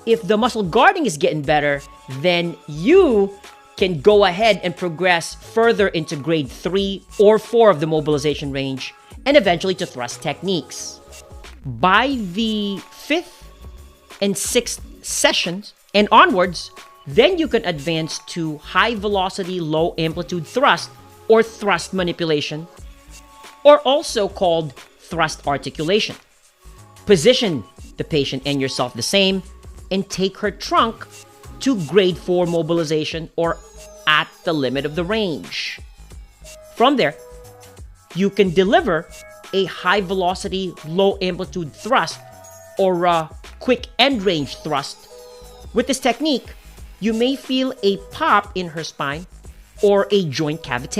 if the muscle guarding is getting better, then you can go ahead and progress further into grade 3 or 4 of the mobilization range and eventually to thrust techniques. By the 5th and 6th sessions and onwards, then you can advance to high velocity, low amplitude thrust or thrust manipulation, or also called thrust articulation. Position the patient and yourself the same and take her trunk to grade 4 mobilization or at the limit of the range. From there, you can deliver a high velocity, low amplitude thrust or a quick end range thrust. With this technique, you may feel a pop in her spine or a joint cavitation.